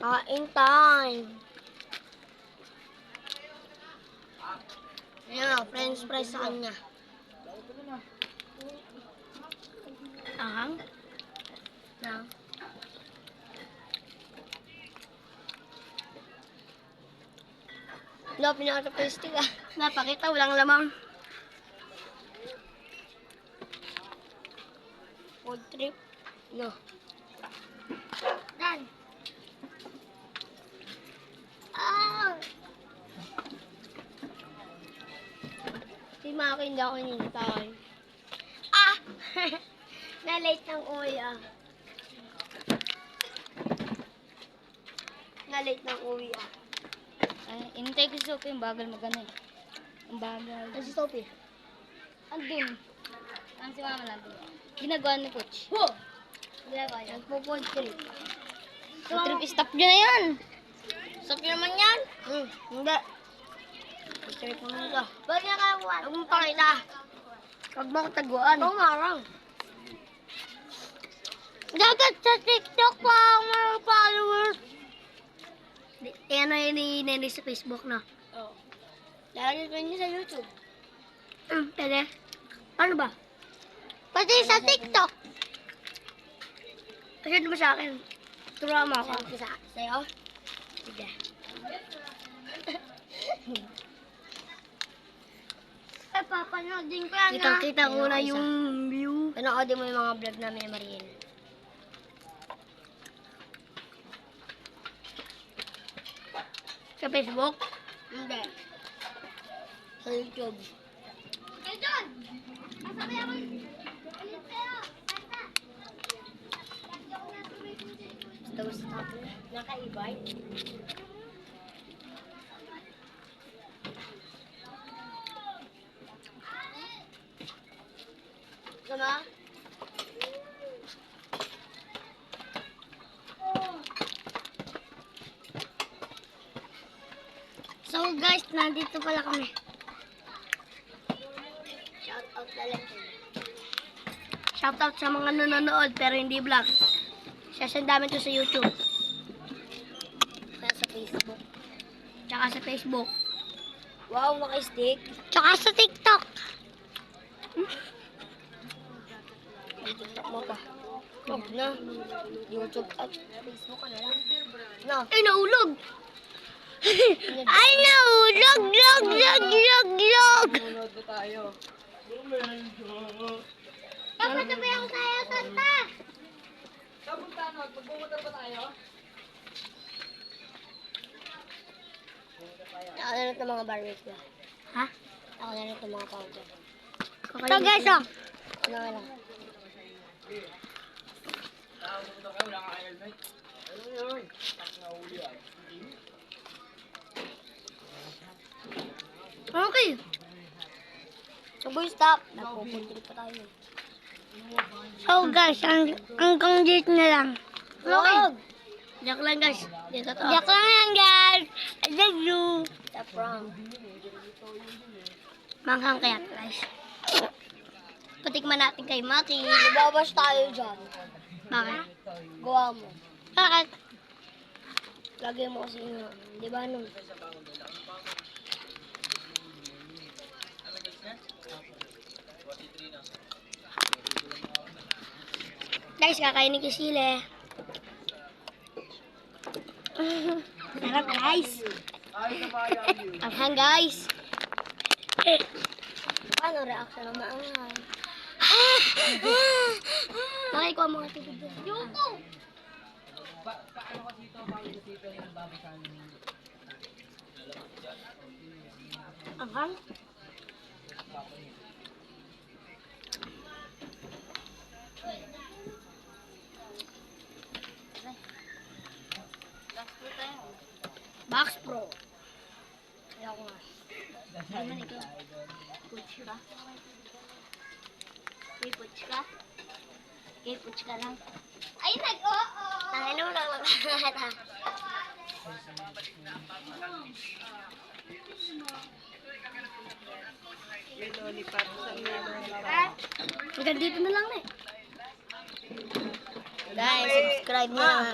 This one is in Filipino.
Kain time. Ayan, french fries sa kanya. Ahang. Na. Wala, pinaka-tasty ah. Napakita, walang lamang. Food trip. No. Dan. Ah! Si Maki hindi ako hinintay. Ah! Na-late ng uwi ah. Na-late ng uwi ah. Ay, inintay ko si Sophie, yung bagal magano eh. Ang bagal. Ano si Sophie? Andun. Ang si Mama lang. Ginagawa ni Coach. Ho! Ginagawa niya. Nagpo-food trip. Food trip, stop nyo na yan. Sophie naman yan? Hindi. Food trip naman ito. Ba't niya kaya kuwan? Huwag mo pakita. Huwag mo kataguan. Oo, marang. Dagat sa TikTok pa ang mga followers. Kaya na yun sa Facebook na. Oo. Lalagay ko niya sa YouTube. Pwede. Ano ba? Pati sa TikTok. Kasi ba sa akin? Turuan mo ako. Sa'yo? Sige. Ay, papanoodin ko yan. Kitang-kita ko na yung view. Panoodin mo yung mga vlog namin ni Mariel. Sa Facebook? Hindi. Sa YouTube. Hey, John! Kasabay ako. Alis kayo. Kanta. Basta ako. Nakaibay. Sama? So guys, nandito pala kami. Shoutout na lang. Shoutout sa mga nanonood pero hindi vlog. Sasandamin to sa YouTube. Kaya sa Facebook. Tsaka sa Facebook. Wow, naka-stick. Tsaka sa TikTok. TikTok mo pa. Oh, na. YouTube at Facebook ka na lang. No. Ay, naulog! Ay, naulog! Log! Nanonood na tayo. Dapat sabay ako sa'yo, Santa! Kapunta na, magbumotor ba tayo? Ako na rin itong mga barbecue. Ha? Ako na rin itong mga powder. Ito guys, oh. Ako na lang. Pumunta kayo, wala kang helmet. Ano yun? Nahuli ah. Okay. So boy, stop. Nagpupunti pa tayo. So guys, hanggang dito na lang. Okay. Joke lang guys. Dito to. Yak lang yan guys. I love you. Stop wrong. Manghang kaya guys. Patikman natin kay Maki. Nababash tayo dyan. Bakit? Gawa mo. Bakit? Lagay mo kasi nga. Di ba nun? Guys, kakainin ko sili. Sarap guys. Ay, nabayang yun. Anghang guys. Ano reaction ng maanghang? Nakikuha mga tubig doon. Yuko! Paano kasi ito? Paano kasi ito yung babasan? Anghang? Max Pro. Kaya ko nga. Naman ikaw. Puts ka? May puts ka? Okay, puts ka lang. Ay, nag-oo! Tangin mo lang lahat ha. Hanggang dito na lang na eh. Guys, subscribe nyo na.